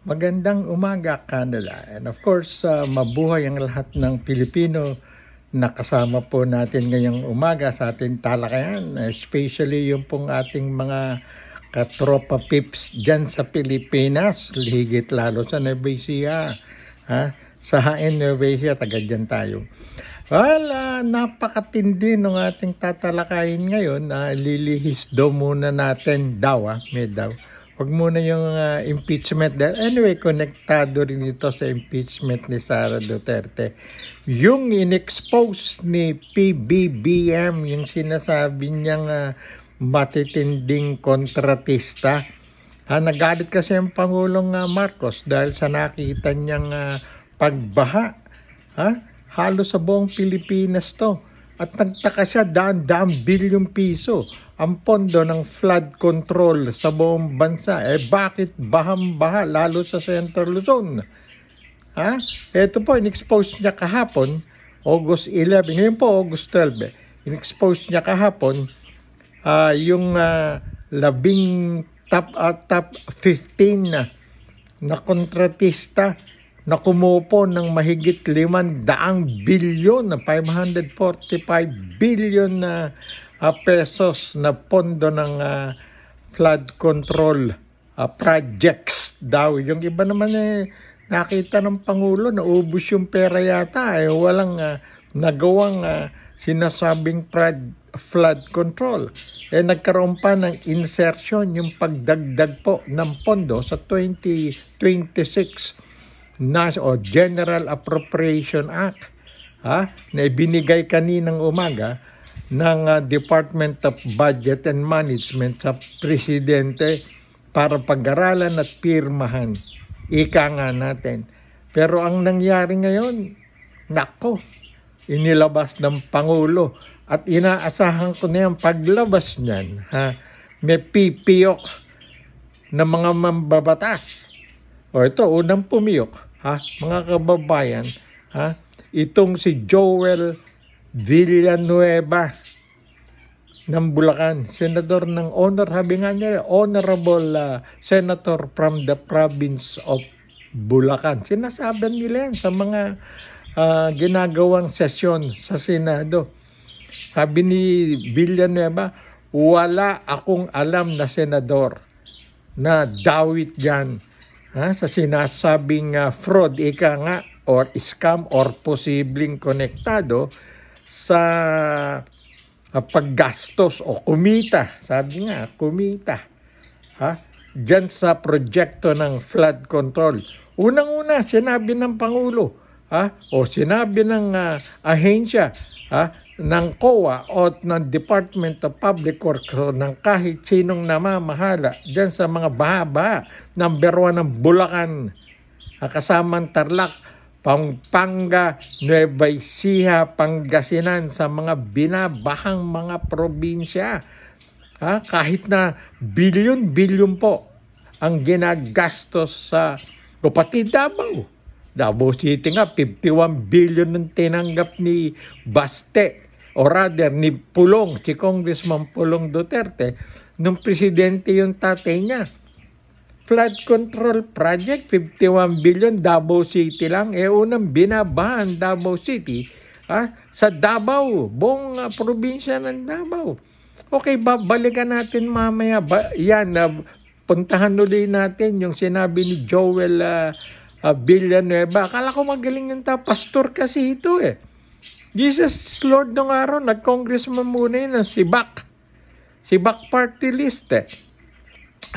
Magandang umaga, Canada. And of course, mabuhay ang lahat ng Pilipino na kasama po natin ngayong umaga sa ating talakayan. Especially yung pong ating mga katropa pips dyan sa Pilipinas, higit lalo sa Nueva Ecija. Sa Hain, Nueva Ecija, taga dyan tayo. Well, napakatindi ng ating tatalakayin ngayon. Lilihis daw muna natin may daw. Huwag muna yung impeachment. Anyway, konektado rin ito sa impeachment ni Sara Duterte. Yung in-expose ni PBBM, yung sinasabi niyang matitinding kontratista. Nagalit kasi ang Pangulong Marcos dahil sa nakita niyang pagbaha. Halos sa buong Pilipinas to. At nagtaka siya, daan bilyong piso ang pondo ng flood control sa buong bansa. Bakit bahang-baha lalo sa Central Luzon? Ito po, in-expose niya kahapon, August 11. Ngayon po, August 12. In-expose niya kahapon yung top 15 na kontratista na kumupo ng mahigit 500 bilyon na 545 billion na pesos na pondo ng flood control projects daw. Yung iba naman nakita ng Pangulo na ubos yung pera yata. Walang nagawang sinasabing flood control. Nagkaroon pa ng insertion yung pagdagdag po ng pondo sa 2026 General Appropriation Act na ibinigay kaninang umaga ng Department of Budget and Management sa Presidente para pag-aralan at pirmahan. Ika nga natin. Pero ang nangyari ngayon, inilabas ng Pangulo at inaasahan ko na yung paglabas niyan. May pipiyok na mga mambabatas. Ito, unang pumiyok. Mga kababayan, itong si Joel Villanueva ng Bulacan, senador ng Honorable Senator from the province of Bulacan. Sinasabi nila yan sa mga ginagawang sesyon sa Senado. Sabi ni Villanueva, wala akong alam na senador na dawit dyan sa sinasabing fraud, or scam or posibleng konektado sa paggastos o kumita. Sabi nga, kumita. Diyan sa proyekto ng flood control. Unang-una, sinabi ng Pangulo, o sinabi ng ahensya, ng COA o ng Department of Public Works o ng kahit sinong namamahala dyan sa mga baha-baha. Number 1 ng Bulacan, kasamang Tarlac, Pampanga, Nueva Ecija, Pangasinan, sa mga binabahang mga probinsya. Kahit na bilyon-bilyon po ang ginagastos sa pati Davao City nga, 51 billion ng tinanggap ni Baste, o rather ni Pulong, si Congressman Pulong Duterte, nung presidente yung tatay niya. Flood control project, 51 billion, Davao City lang. Unang binabahan Davao City sa Davao, buong probinsya ng Davao. Okay, balikan natin mamaya. Puntahan ulit natin yung sinabi ni Joel Villanueva. Akala ko magaling yung pastor kasi ito Jesus Lord nung araw, nag-congressman muna yun ng Sibak party list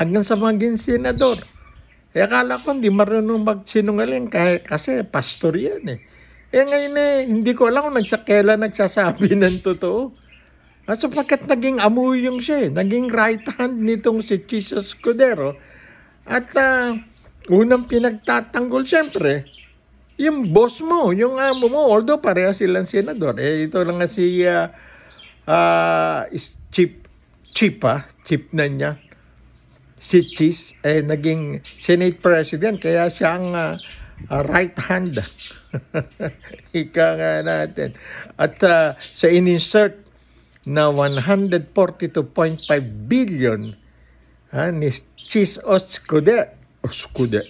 hanggang sa maging senador. Akala ko hindi marunong magsinungaling kasi pastor yan ngayon hindi ko alam kung kailan nagsasabi ng totoo. Sapagkat naging amuyong siya naging right hand nitong si Jesus Escudero. At unang pinagtatanggol siyempre yung boss mo, yung amo mo, although pareha silang senador. Ito lang nga si chief na niya, si Cheese, naging Senate President, kaya siya ang right hand. Ika nga natin. At sa in-insert na 142.5 billion ni Cheese Escudero,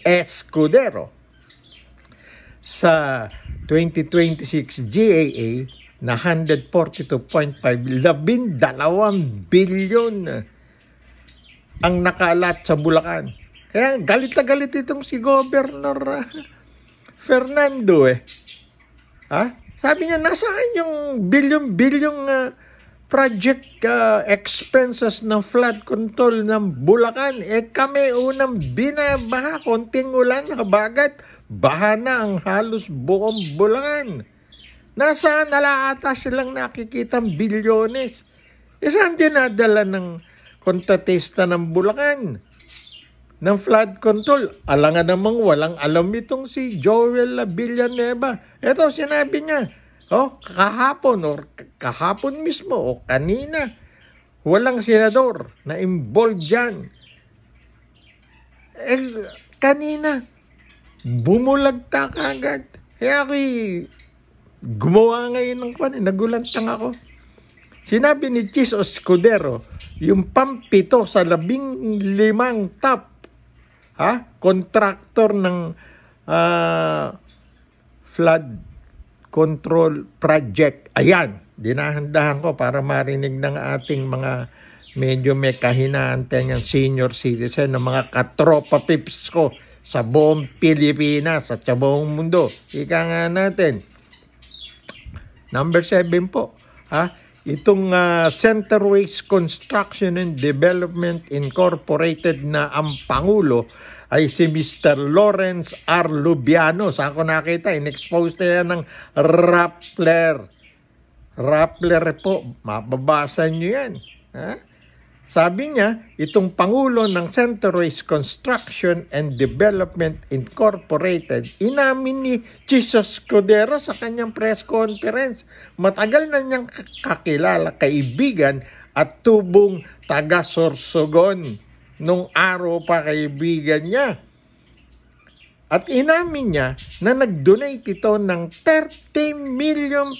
Escudero sa 2026 GAA na 142.5, 12 bilyon ang nakalat sa Bulacan. Kaya galit na galit itong si Governor Fernando Sabi niya, nasaan yung bilyon-bilyong project expenses ng flood control ng Bulacan? Kami unang binabaha, konting ulan, habagat, baha na ang halos buong Bulacan. Nasaan nalaata silang nakikitang bilyones? Saan dinadala ng kontratista ng Bulacan ng flood control? Alangan namang walang alam itong si Joel Villanueva. Ito sinabi niya, kahapon mismo o kanina, walang senador na involved dyan. Kanina, bumulagta ka agad. Kaya ako'y gumawa ngayon ng nagulantang ako. Sinabi ni Chis Escudero, yung pampito sa 15 top contractor ng flood control project. Ayan, dinahandahan ko para marinig ng ating mga medyo may kahinaan tayong senior citizen, ng mga katropa pips ko sa buong Pilipinas at sa buong mundo. Ika nga natin. Number 7 po. Itong Centerways Construction and Development Incorporated na ang Pangulo ay si Mr. Lawrence R. Lubiano. Saan ko nakita? In-expose na yan ng Rappler. Rappler po. Mababasa nyo yan. Sabi niya, itong Pangulo ng Centerways Construction and Development Incorporated, inamin ni Chis Escudero sa kanyang press conference. Matagal na niyang kakilala, kaibigan at tubong taga Sorsogon. Nung araw pa kaibigan niya. At inamin niya na nag-donate ito ng 30 million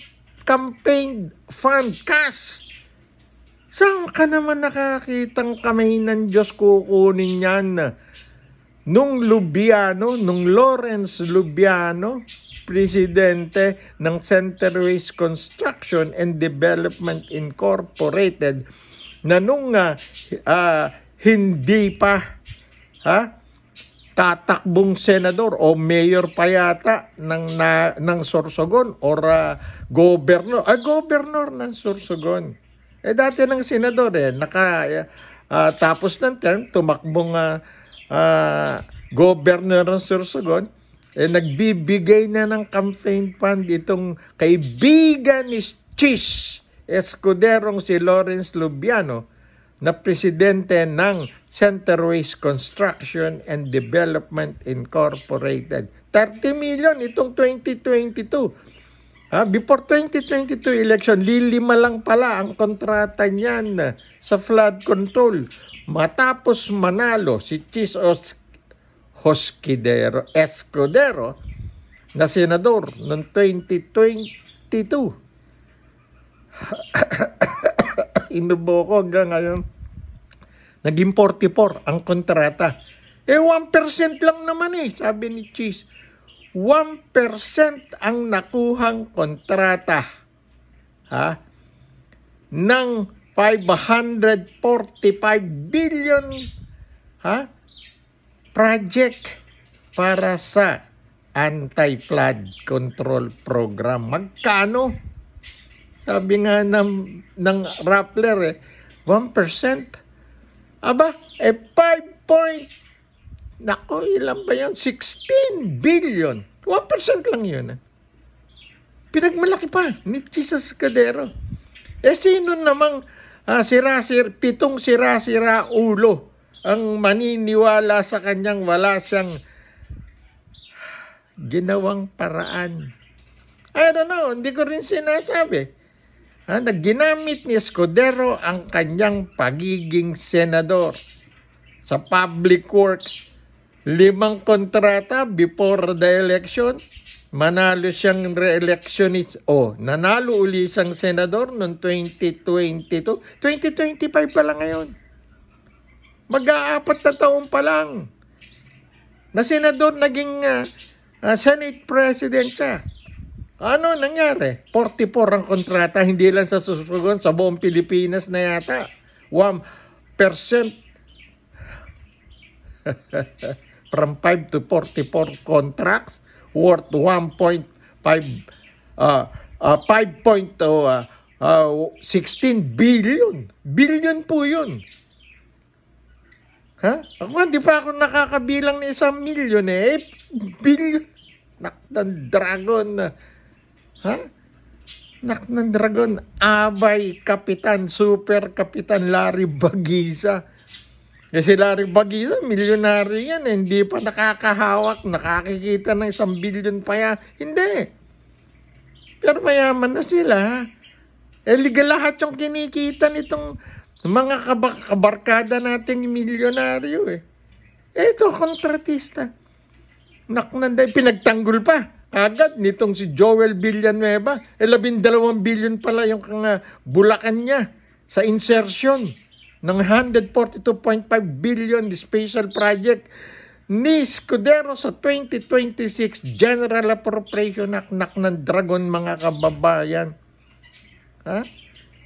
campaign fund cash. Saan ka naman nakakitang kamay ng Diyos kukunin yan? Nung Lawrence Lubiano, presidente ng Centerways Construction and Development Incorporated, na nung hindi pa tatakbong senador o mayor pa yata ng Sorsogon or governor ng Sorsogon. Dati ng senador tapos ng term, tumakbong governor ng Sorsogon, nagbibigay na ng campaign fund itong kaibigan ni Chis Escuderong si Lawrence Lubiano, na presidente ng Centerways Construction and Development Incorporated. 30 million itong 2022. Before 2022 election, lilima lang pala ang kontrata niyan sa flood control. Matapos manalo si Chis Escudero na senador noong 2022. Inubo ko hanggang ngayon. Naging 44 ang kontrata. 1% lang naman sabi ni Chis. 1% ang nakuhang kontrata ng 545 billion project para sa anti-flood control program. Magkano? Sabi nga ng Rappler, 1%. Aba, 16 billion. 1% lang yun. Pinagmalaki pa ni Chis Escudero. Sino namang pitong sira-sira ulo ang maniniwala sa kanyang wala siyang ginawang paraan? I don't know, hindi ko rin sinasabi. Ginamit ni Escudero ang kanyang pagiging senador sa public works. 5 kontrata before the election. Manalo siyang re-election. Nanalo uli siyang senador noong 2022. 2025 pa lang ngayon. Mag-4 na taon pa lang. na senador naging Senate President siya. Ano nangyari? 44 ang kontrata, hindi lang sa Sorsogon, sa buong Pilipinas na yata. 1% from 5 to 44 contracts worth 5.16 billion. Billion po yun. Ha? Ako hindi pa ako nakakabilang ng 1 milyon eh. Billion. Nak ng dragon. Ha? Nak ng dragon. Abay, Kapitan, Super Kapitan Larry Bagisa. Kasi Larry Bagisa, milyonaryo yan. Hindi pa nakakahawak, nakakikita ng 1 billion pa yan. Hindi. Pero mayaman na sila. Legal lahat yung kinikita nitong mga kabarkada nating milyonaryo eh. Ito, kontratista. Naknanday, pinagtanggol pa. Agad nitong si Joel Villanueva. 12 billion pala yung Bulacan niya sa insertion ng 142.5 billion special project ni Escudero sa 2026 General Appropriation Act. Ng dragon, mga kababayan. Ha?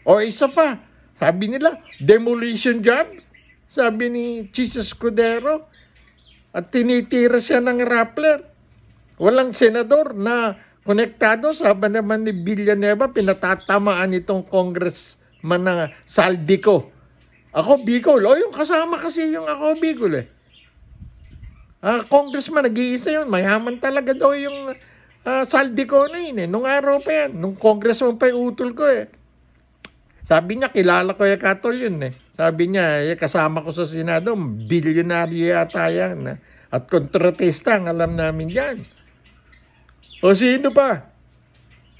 O isa pa, sabi nila, demolition job. Sabi ni Chis Escudero. At tinitira siya ng Rappler. Walang senador na konektado. Sabi naman ni Villanueva, pinatatamaan itong congressman na Saldico. Ako Bicol. O yung kasama kasi yung ako Bicol eh. Congressman, nag-iisa yun. Mayaman talaga daw yung Saldico na yun eh. Nung araw pa yan. Nung congressman pa yung utol ko eh. Sabi niya, kilala ko yung Katol yun eh. Sabi niya, kasama ko sa Senado, bilyonaryo yata yan. At kontratista, alam namin yan. O sino pa?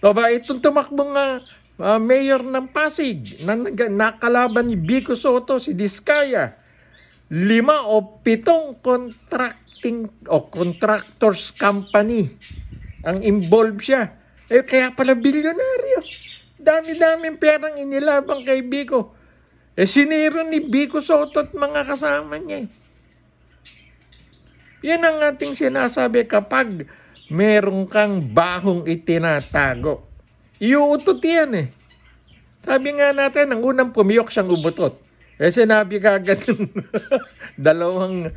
O ba, itong tumakbong mayor ng Pasig, na nakalaban ni Vico Soto, si Diskaya. 5 o 7 contractors company ang involved siya. Kaya pala bilyonaryo. Dami-daming perang inilabang kay Vico. Siniro ni Vico Soto at mga kasama niya. Yan ang ating sinasabi kapag meron kang bahong itinatago. Iuutot yan eh. Sabi nga natin, ang unang pumiyok siyang umutot. Sinabi ka agad ng dalawang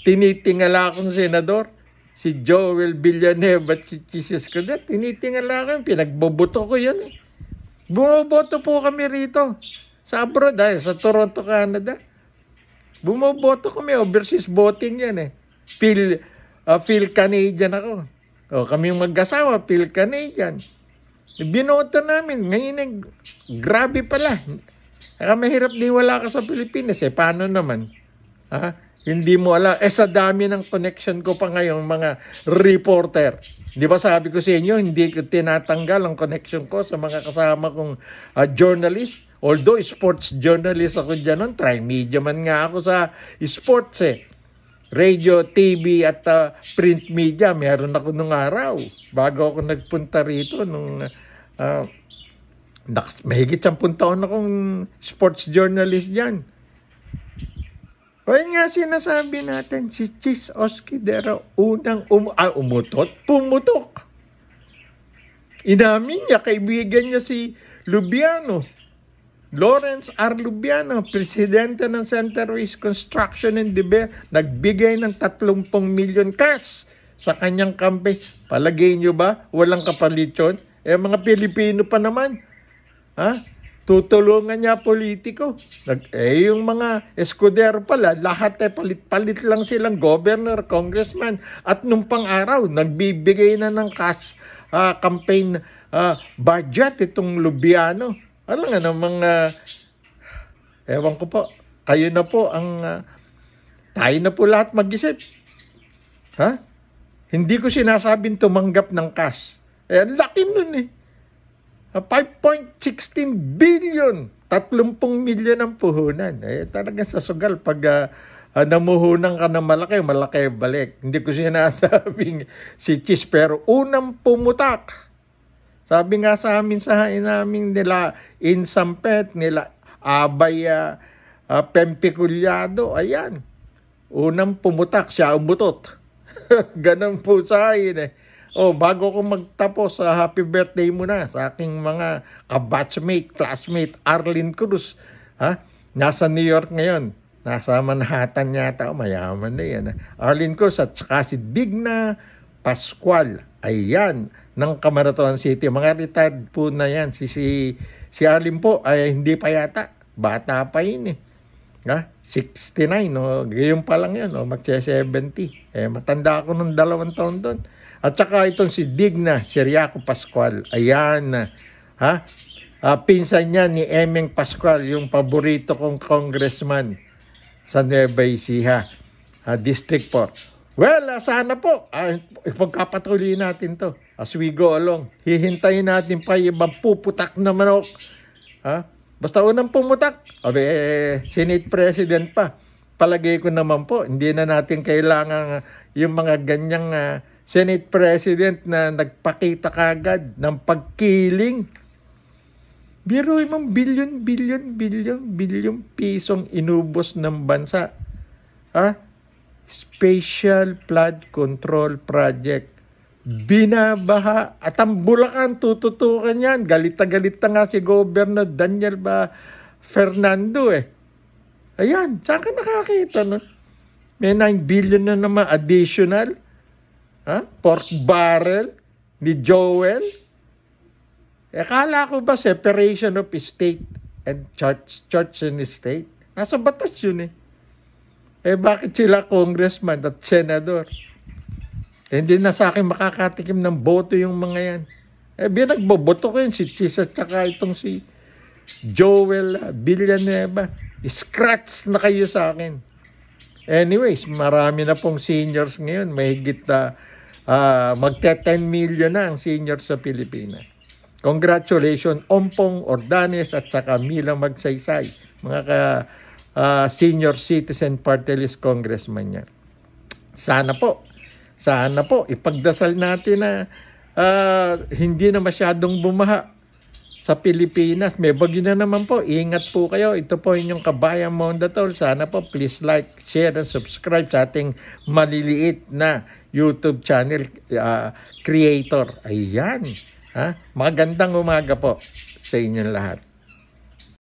tinitingala akong senador, si Joel Villanueva at si Chis Escudero. Tinitingala ko, pinagboboto ko yan eh. Bumoboto po kami rito sa abroad, sa Toronto, Canada. Bumoboto kami, overseas voting yan eh. Phil Canadian ako. O kami mag-asawa, Phil Canadian. Binoto namin. Ngayon, grabe pala. Mahirap din wala ka sa Pilipinas eh. Paano naman? Hindi mo alam. Sa dami ng connection ko pa ngayon, mga reporter. Di ba sabi ko sa inyo, hindi ko tinatanggal ang connection ko sa mga kasama kong journalist. Although sports journalist ako dyan nun, tri-media man nga ako sa sports eh. Radio, TV at print media, meron ako nung araw. Bago ako nagpunta rito, nung mahigit 10 taon akong sports journalist dyan. O yun nga sinasabi natin, si Chis Escudero unang pumutok. Inamin niya, kaibigan niya si Lubiano. Lawrence R. Lubiano, presidente ng Center West Construction and Development, nagbigay ng 30 million cash sa kanyang campaign. Palagay nyo ba, walang kapalit yun? Mga Pilipino pa naman. Tutulungan niya politiko. Yung mga Escudero pala, lahat palit-palit lang silang governor, congressman. At nung pang-araw, nagbibigay na ng cash campaign budget itong Lubiano. Alam nga namang, ewan ko po, kayo na po tayo na po lahat mag-isip. Hindi ko sinasabing tumanggap ng cash. Ang laki nun eh. 5.16 billion, 30 milyon ang puhunan. Talaga sa sugal, pag namuhunan ka ng malaki balik. Hindi ko sinasabing si Chis, pero unang pumutak. Sabi nga sa amin nila Insampet, nila Abay Pempiculyado, ayan. Unang pumutak, siya umutot. Ganun po sa akin eh. Oh, bago ko magtapos, happy birthday muna sa aking mga kabatchmate, classmate, Arlene Cruz. Ha? Nasa New York ngayon. Nasa Manhattan yata. Oh, mayaman na yan. Arlene Cruz at saka si Digna Pascual. Ayan, ng Camaratan City. Mga retired po na yan. Si Arlene po ay hindi pa yata. Bata pa yun eh. 69, no? Ngayon pa lang yan, no? Magse-70. Matanda ako nung 2 taon doon. At saka itong si Digna Ciriaco Pascual. Ayan, pinsan niya ni Emeng Pascual, yung paborito kong congressman sa Nueva Ecija, District 4. Well, sana po, ipagkapatuloy natin to as we go along. Hihintayin natin pa yung ibang puputak na manok. Basta unang pumutak, Senate President pa. Palagay ko naman po, hindi na natin kailangan yung mga ganyang Senate President na nagpakita kagad ng pagkiling. Biro mong bilyon pisong inubos ng bansa. Special Flood Control Project. Binabaha. At ang Bulacan, tututukan yan. Galit na nga si Governor Daniel Fernando eh. Ayan, saan ka nakakita nun? May 9 billion na naman additional. Pork barrel ni Joel. Akala ko ba separation of state and church and state? Nasa batas yun eh. Bakit sila congressman at senador? Hindi na sa akin makakatikim ng boto yung mga yan. Binagboboto ko yun, si Chis at saka itong si Joel Villanueva. Scratch na kayo sa akin. Anyways, marami na pong seniors ngayon. Mahigit na magte-10 million na ang seniors sa Pilipinas. Congratulations, Ompong Ordanes at saka Mila Magsaysay. Mga senior citizen party list congressman niya. Sana po, ipagdasal natin na hindi na masyadong bumaha sa Pilipinas. May bagyo na naman po. Ingat po kayo. Ito po inyong kabayan Mondatol. Sana po please like, share, and subscribe sa ating maliliit na YouTube channel creator. Ayan. Magandang umaga po sa inyong lahat.